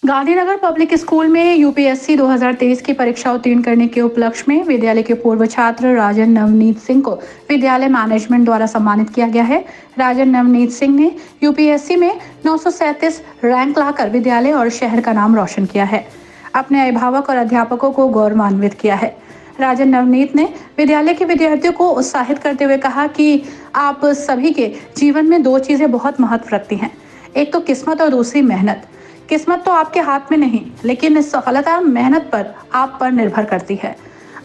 Gandhinagar public school में UPSC 2023 की परीक्षा उत्तीर्ण करने के उपलक्ष्य में विद्यालय के पूर्व छात्र राजन नवनीत सिंह को विद्यालय मैनेजमेंट द्वारा सम्मानित किया गया है। राजन नवनीत सिंह ने यूपीएससी में 937 रैंक लाकर विद्यालय और शहर का नाम रोशन किया है। अपने अभिभावक और अध्यापकों को गौरवान्वित किया है। राजन नवनीत ने विद्यालय के विद्यार्थियों को उत्साहित करते हुए कहा कि आप सभी के जीवन में दो चीजें बहुत महत्व रखती हैं, एक तो किस्मत और दूसरी मेहनत। किस्मत तो आपके हाथ में नहीं, लेकिन सफलता मेहनत पर आप पर निर्भर करती है।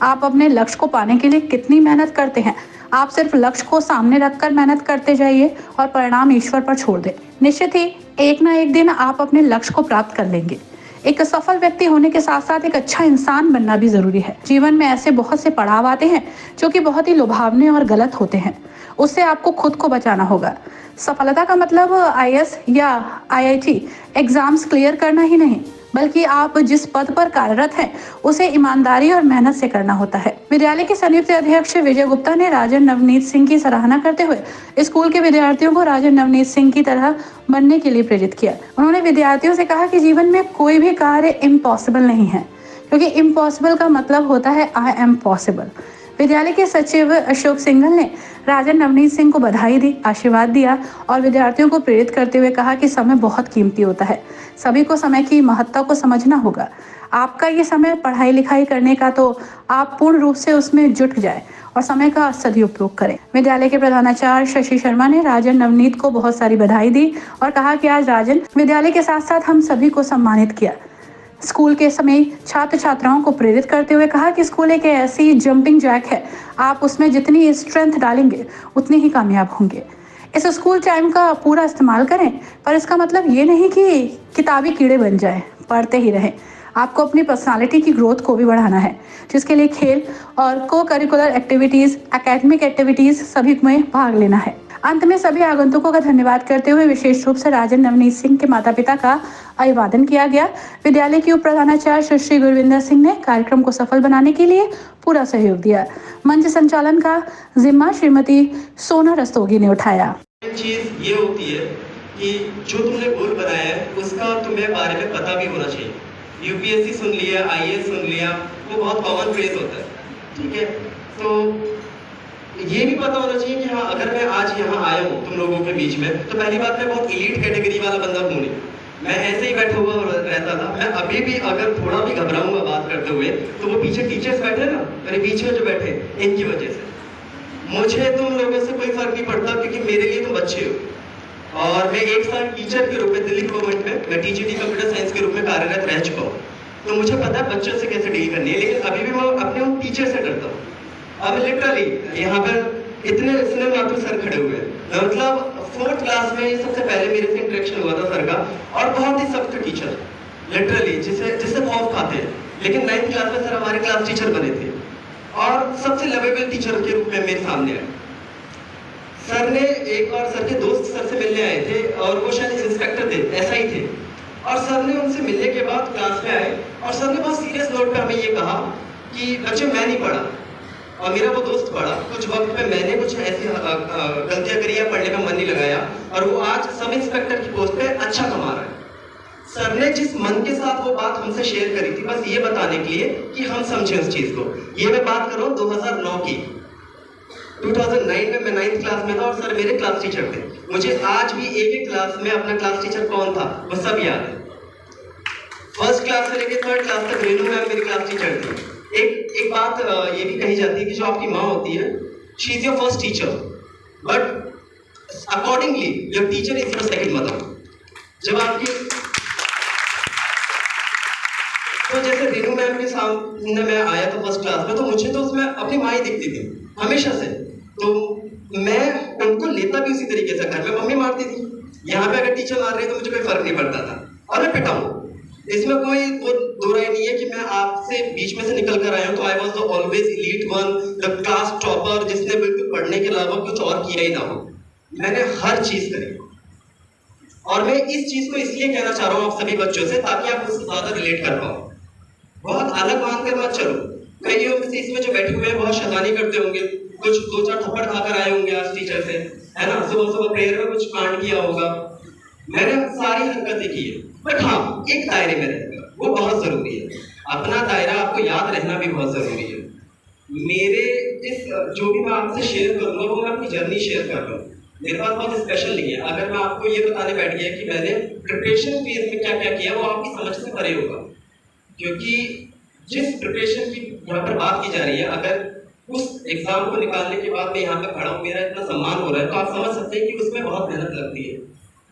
आप अपने लक्ष्य को पाने के लिए कितनी मेहनत करते हैं। आप सिर्फ लक्ष्य को सामने रखकर मेहनत करते जाइए और परिणाम ईश्वर पर छोड़ दें। निश्चित ही एक ना एक दिन आप अपने लक्ष्य को प्राप्त कर लेंगे। एक सफल व्यक्ति होने के साथ साथ एक अच्छा इंसान बनना भी जरूरी है। जीवन में ऐसे बहुत से पड़ाव आते हैं जो कि बहुत ही लुभावने और गलत होते हैं। उससे आपको खुद को बचाना होगा। सफलता का मतलब आईएएस या आईआईटी एग्जाम्स क्लियर करना ही नहीं, बल्कि आप जिस पद पर कार्यरत हैं उसे ईमानदारी और मेहनत से करना होता है। विद्यालय के संयुक्त अध्यक्ष विजय गुप्ता ने राजन नवनीत सिंह की सराहना करते हुए स्कूल के विद्यार्थियों को राजन नवनीत सिंह की तरह बनने के लिए प्रेरित किया। उन्होंने विद्यार्थियों से कहा कि जीवन में कोई भी कार्य इम्पॉसिबल नहीं है, क्योंकि इम्पॉसिबल का मतलब होता है आई एम पॉसिबल। विद्यालय के सचिव अशोक सिंघल ने राजन नवनीत सिंह को बधाई दी, आशीर्वाद दिया और विद्यार्थियों को प्रेरित करते हुए कहा कि समय बहुत कीमती होता है। सभी को समय की महत्ता को समझना होगा। आपका ये समय पढ़ाई लिखाई करने का, तो आप पूर्ण रूप से उसमें जुट जाए और समय का सदुपयोग करें। विद्यालय के प्रधानाचार्य शशि शर्मा ने राजन नवनीत को बहुत सारी बधाई दी और कहा कि आज राजन विद्यालय के साथ साथ हम सभी को सम्मानित किया। स्कूल के समय छात्र छात्राओं को प्रेरित करते हुए कहा कि स्कूल एक ऐसी जंपिंग जैक है, आप उसमें जितनी स्ट्रेंथ डालेंगे उतनी ही कामयाब होंगे। इस स्कूल टाइम का पूरा इस्तेमाल करें, पर इसका मतलब ये नहीं कि किताबी कीड़े बन जाएं, पढ़ते ही रहें। आपको अपनी पर्सनालिटी की ग्रोथ को भी बढ़ाना है, जिसके लिए खेल और को करिकुलर एक्टिविटीज़, एकेडमिक एक्टिविटीज़ सभी में भाग लेना है। अंत में सभी आगंतुकों का धन्यवाद करते हुए विशेष रूप से राजन नवनीत सिंह के माता पिता का अभिवादन किया गया। विद्यालय की उप प्रधानाचार्य सुश्री गुरविंदर सिंह ने कार्यक्रम को सफल बनाने के लिए पूरा सहयोग दिया। मंच संचालन का जिम्मा श्रीमती सोना रस्तोगी ने उठाया। चीज ये होती है कि जो तुमने गोल बनाया है उसका तुम्हें बारे में पता भी होना चाहिए। यूपीएससी सुन लिया, आईएएस सुन लिया, वो बहुत कॉमन फ्रेज होता है, ठीक है। तो ये भी पता होना चाहिए कि हाँ, अगर मैं आज यहाँ आया हूँ तुम लोगों के बीच में, तो पहली बात मैं बहुत इलीट कैटेगरी वाला बंदा हूँ नहीं। मैं ऐसे ही बैठा हुआ रहता था। मैं अभी भी अगर थोड़ा भी घबराऊंगा बात करते हुए, तो वो पीछे टीचर्स बैठे ना, मेरे बीच में जो बैठे, इनकी वजह से मुझे तुम लोगों से कोई फर्क नहीं पड़ता, क्योंकि मेरे लिए तुम बच्चे हो। और मैं 1 साल टीचर के रूप में दिल्ली गवर्नमेंट में मैं टीजीटी कंप्यूटर साइंस के रूप में कार्यरत रह चुका हूँ, तो मुझे पता है बच्चों से कैसे डील करनी है। लेकिन अभी भी मैं अपने उन टीचर से डरता हूँ। अब लिटरली यहाँ पर इतने माथुर सर खड़े हुए हैं, मतलब 4th क्लास में ये सबसे पहले मेरे से इंटरेक्शन हुआ था सर का, और बहुत ही सख्त टीचर लिटरली जिससे खौफ खाते हैं। लेकिन 9th क्लास में सर हमारे क्लास टीचर बने थे और सबसे लवेबल टीचर के रूप में मेरे सामने आए। सर ने एक और सर के दोस्त सर से मिलने आए थे, और वो शायद इंस्पेक्टर थे, ऐसा ही थे। और सर ने उनसे मिलने के बाद क्लास में आए और सर ने बहुत सीरियस नोट पे हमें ये कहा कि बच्चे मैं नहीं पढ़ा और मेरा वो दोस्त पढ़ा। कुछ वक्त में मैंने कुछ ऐसी गलतियां करी या पढ़ने में मन नहीं लगाया, और वो आज सब इंस्पेक्टर की पोस्ट पे अच्छा कमा रहा है। सर ने जिस मन के साथ वो बात हमसे शेयर करी थी, बस ये बताने के लिए कि हम समझें उस चीज को। ये मैं बात कर रहा हूँ 2009 की। 2009 में मैं 9th क्लास में था और सर मेरे क्लास टीचर थे। मुझे आज भी एक क्लास में अपना क्लास टीचर कौन था वो सब याद है। 1st क्लास से लेकर 3rd क्लास तक रेनू मैम मेरी क्लास टीचर थी। एक बात ये भी कही जाती है कि जो आपकी माँ होती है, she is your first teacher, but accordingly your teacher is your second mother. जब आपकी तो जैसे रेनू मैम के सामने मैं आया था 1st क्लास में, तो मुझे तो उसमें अपनी माँ ही दिखती थी हमेशा से। तो मैं उनको लेता भी उसी तरीके से, घर में मम्मी मारती थी, यहाँ पे अगर टीचर मार रही है तो मुझे कोई फर्क नहीं पड़ता था, और मैं पिटा हूँ। इसमें कोई दो राय नहीं है कि मैं आपसे बीच में से निकल कर आया हूँ। तो I was the always elite one, the class topper, जिसने बिल्कुल पढ़ने के अलावा कुछ और किया ही ना हो। मैंने हर चीज करी, और मैं इस चीज को इसलिए कहना चाह रहा हूँ आप सभी बच्चों से, ताकि आप उससे ज्यादा रिलेट कर पाओ। बहुत अलग मानकर मत चलो। कई लोग इसमें जो बैठे हुए हैं बहुत शैतानी करते होंगे, कुछ 2-4 थप्पड़ खाकर आए होंगे आज टीचर से, है ना, सुबह सुबह प्रेयर में कुछ कांड किया होगा, मैंने सारी हरकतें की है, बट हाँ एक दायरे में रहकर, वो बहुत जरूरी है। अपना दायरा आपको याद रहना भी बहुत जरूरी है। मेरे इस जो भी मैं आपसे शेयर करूंगा वो मैं अपनी जर्नी शेयर कर रहा हूँ। मेरे पास बहुत स्पेशल नहीं है। अगर मैं आपको ये बताने बैठ गया कि मैंने प्रिपरेशन फेज में क्या क्या किया, वो आपकी समझ से परे होगा। क्योंकि जिस प्रिपरेशन की यहाँ पर बात की जा रही है, अगर उस एग्जाम को निकालने के बाद मैं यहाँ पे खड़ा हूँ, मेरा इतना सम्मान हो रहा है, तो आप समझ सकते हैं कि उसमें बहुत मेहनत लगती है,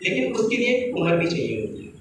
लेकिन उसके लिए उम्र भी चाहिए होती है।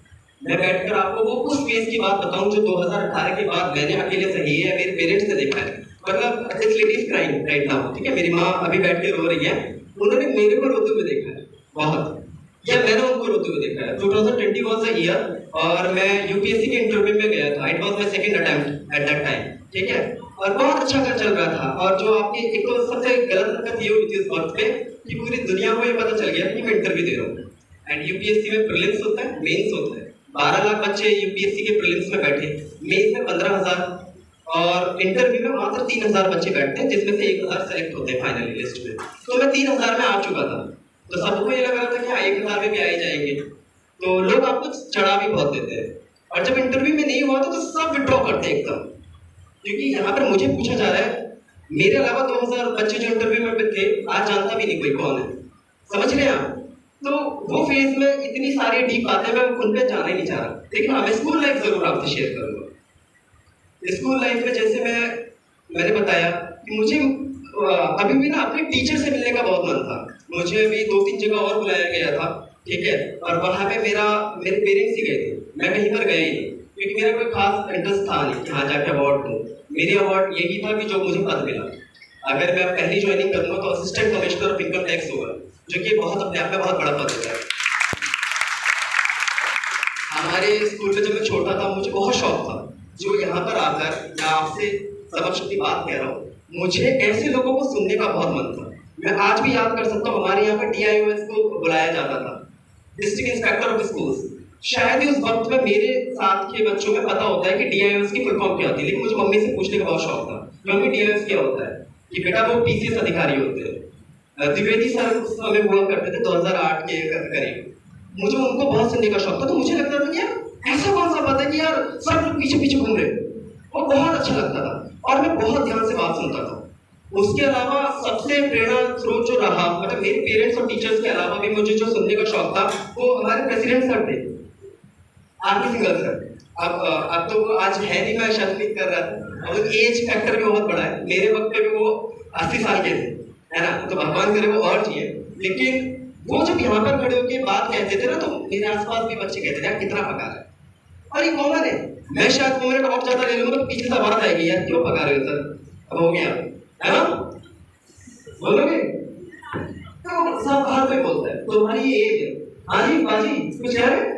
मैं बैठकर आपको वो उस फेज की बात बताऊं जो 2018 के बाद मैंने अकेले सही है, मेरे पेरेंट्स ने देखा है। मतलब this lady is crying right now, ठीक है, मेरी माँ अभी बैठ के रो रही है, उन्होंने मेरे को रोते हुए देखा है बहुत, या मैंने उनको रोते हुए देखा है। 2020 वाज द ईयर और मैं यूपीएससी के इंटरव्यू में गया था। It was my second attempt at that time, ठीक है, और बहुत अच्छा कर चल रहा था। और जो आपकी एक तो सबसे गलत हरकत ये हुई थी इस वक्त पे कि पूरी दुनिया को ये पता चल गया कि मैं इंटरव्यू दे रहा हूँ। एंड यूपीएससी में प्रीलिम्स होता है, मेंस होता है। 12 लाख बच्चे यूपीएससी के प्रीलिम्स में बैठे, मेंस में 15,000 और इंटरव्यू में मात्र 3,000 बच्चे बैठते हैं, जिसमें से 1,000 सेलेक्ट होते हैं फाइनली लिस्ट में। तो मैं 3,000 में आ चुका था, तो सबको ये लग रहा था कि हाँ 1,000 में भी आ ही जाएंगे। तो लोग आपको चढ़ा भी बहुत देते हैं, और जब इंटरव्यू में नहीं हुआ तो सब विड्रॉ करते हैं एकदम। क्योंकि यहाँ पर मुझे पूछा जा रहा है, मेरे अलावा 2,000 बच्चे जो इंटरव्यू में थे, आज जानता भी नहीं कोई कौन है। समझ रहे हैं आप? तो वो फेज में इतनी सारी डीप बातें मैं उन पे जाना ही नहीं चाह रहा। लेकिन हाँ, मैं स्कूल लाइफ जरूर आपसे शेयर करूंगा। स्कूल लाइफ में जैसे मैंने बताया कि मुझे अभी भी ना अपने टीचर से मिलने का बहुत मन था। मुझे अभी 2-3 जगह और बुलाया गया था, ठीक है, और वहाँ पे मेरे पेरेंट्स ही गए थे, मैं कहीं पर गया ही नहीं, क्योंकि मेरा कोई खास इंटरेस्ट था नहीं कि हाँ जाके अवार्ड दूँ। मेरी अवार्ड यही था कि जो मुझे पद मिला। अगर मैं पहली ज्वाइनिंग करूँगा तो assistant commissioner of income tax होगा, जो कि बहुत अपने आप में बहुत बड़ा पद होता है। हमारे स्कूल में जब मैं छोटा था, मुझे बहुत शौक था जो यहाँ पर आकर मैं आपसे समक्ष अपनी बात कह रहा हूँ, मुझे ऐसे लोगों को सुनने का बहुत मन था। मैं आज भी याद कर सकता हूँ, हमारे यहाँ पर DIOS को बुलाया जाता था, डिस्ट्रिक्ट इंस्पेक्टर ऑफ स्कूल्स। शायद ही उस वक्त में मेरे साथ के बच्चों में पता होता है कि DIOS की फुल फॉर्म क्या होती है, लेकिन मुझे मम्मी से पूछने का बहुत शौक था, मम्मी DIOS क्या होता है? कि बेटा वो PCS अधिकारी होते हैं। द्विवेदी सर उस समय हुआ करते थे 2008 के करीब। मुझे उनको बहुत सुनने का शौक था, तो मुझे लगता था कि यार ऐसा कौन सा बात है कि यार सब लोग पीछे पीछे घूम रहे, वो बहुत अच्छा लगता था और मैं बहुत ध्यान से बात सुनता था। उसके अलावा सबसे प्रेरणा स्रोत जो रहा, मतलब मेरे पेरेंट्स और टीचर्स के अलावा भी मुझे जो सुनने का शौक था, वो हमारे प्रेसिडेंट सर थे, आरपी सिंघल सर। अब तो वो आज है नहीं, मैं शर्मिंद कर रहा था। अब एज फैक्टर भी बहुत बड़ा है, मेरे वक्त पे भी वो 80 साल के थे, है ना, तो भगवान करे वो और जिए। लेकिन वो जब यहाँ पर खड़े होकर बात कहते थे ना, तो मेरे आसपास भी बच्चे कहते थे यार कितना पका है, और ये कॉमन है। मैं शायद 2 मिनट और ज्यादा ले लूंगा तो पीछे से बात आएगी, यार क्यों पका रहे हो सर, अब हो गया, है ना, बोलोगे? तो सब हर कोई बोलता है तुम्हारी एज है। हाँ जी बाजी कुछ कह रहे हैं?